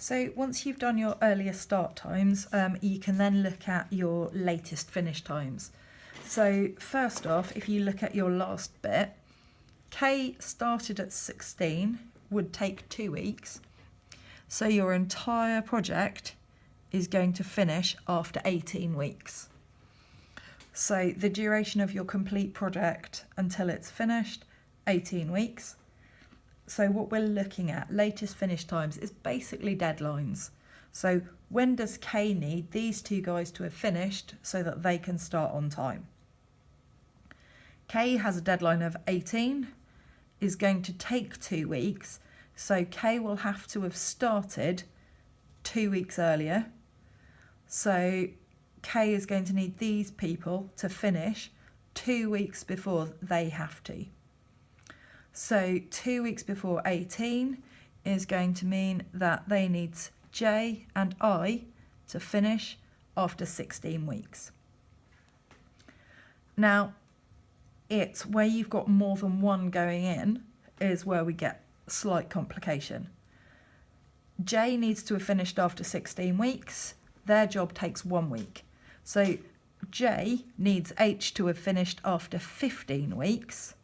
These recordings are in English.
So once you've done your earliest start times, you can then look at your latest finish times. So first off, if you look at your last bit, K started at 16, would take 2 weeks. So your entire project is going to finish after 18 weeks. So the duration of your complete project until it's finished, 18 weeks. So what we're looking at, latest finish times, is basically deadlines. So when does K need these two guys to have finished so that they can start on time? K has a deadline of 18, is going to take 2 weeks. So K will have to have started 2 weeks earlier. So K is going to need these people to finish 2 weeks before they have to. So 2 weeks before 18 is going to mean that they need J and I to finish after 16 weeks. Now, it's where you've got more than one going in is where we get slight complication. J needs to have finished after 16 weeks. Their job takes 1 week. So J needs H to have finished after 15 weeks.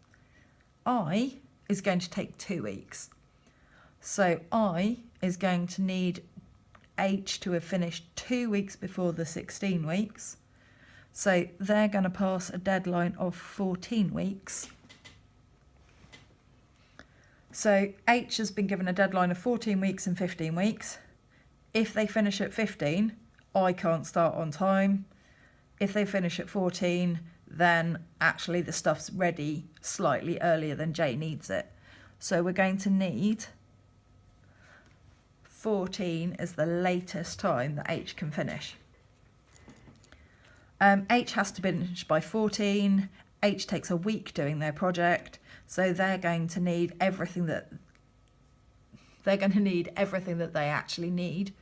I is going to take 2 weeks. So I is going to need H to have finished 2 weeks before the 16 weeks. So they're going to pass a deadline of 14 weeks. So H has been given a deadline of 14 weeks and 15 weeks. If they finish at 15, I can't start on time. If they finish at 14, then actually the stuff's ready slightly earlier than J needs it. So we're going to need 14 as the latest time that H can finish. H has to finish by 14. H takes a week doing their project, so they're going to need everything that they actually need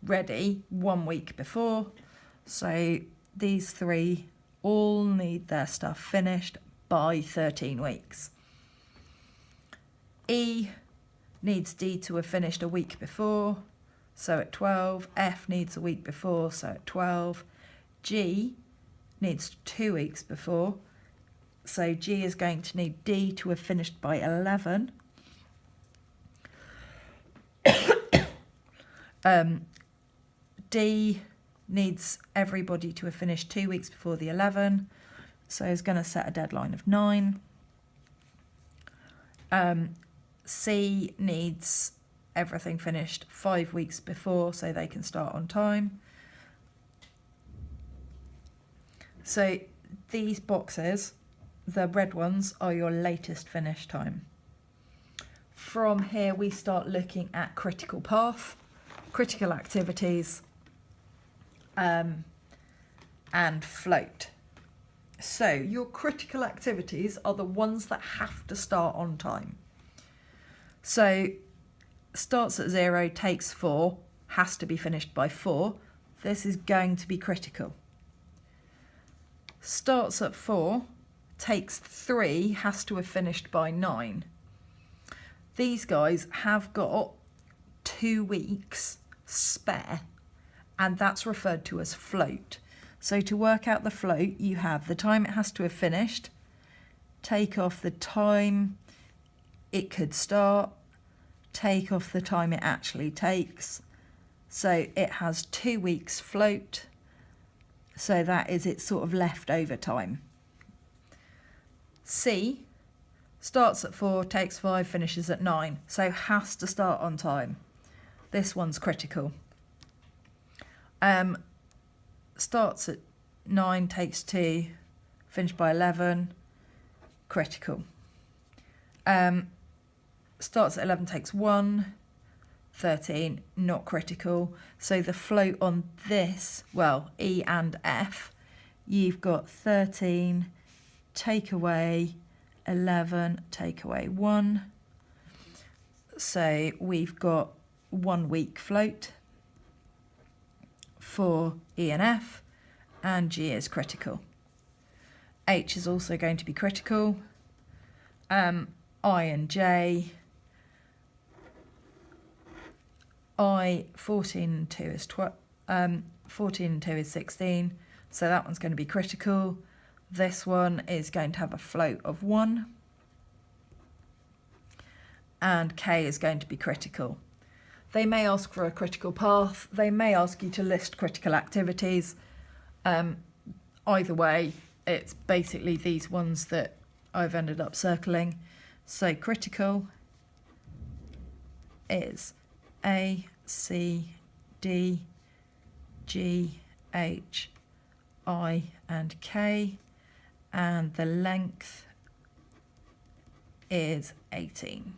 ready 1 week before. So these three all need their stuff finished by 13 weeks. E needs D to have finished a week before, so at 12. F needs a week before, so at 12. G needs 2 weeks before, so G is going to need D to have finished by 11. D needs everybody to have finished 2 weeks before the 11, so is going to set a deadline of 9. C needs everything finished 5 weeks before so they can start on time. So these boxes, the red ones, are your latest finish time. From here we start looking at critical path, critical activities, and float. So your critical activities are the ones that have to start on time. So starts at 0, takes 4, has to be finished by 4. This is going to be critical. Starts at 4, takes 3, has to have finished by 9. These guys have got 2 weeks spare, and that's referred to as float. So to work out the float, you have the time it has to have finished, take off the time it could start, take off the time it actually takes. So it has 2 weeks float, so that is its sort of leftover time. C starts at 4, takes 5, finishes at 9, so has to start on time. This one's critical. Starts at 9, takes 2, finished by 11, critical. Starts at 11, takes 1, 13, not critical. So the float on this, well, E and F, you've got 13, take away 11, take away 1. So we've got 1 week float for E and F, and G is critical. H is also going to be critical. I and J I 14 and 2 is 14 and 2 is 16, so that one's going to be critical. This one is going to have a float of 1, and K is going to be critical. They may ask for a critical path, they may ask you to list critical activities. Either way, it's basically these ones that I've ended up circling. So critical is A, C, D, G, H, I and K, and the length is 18.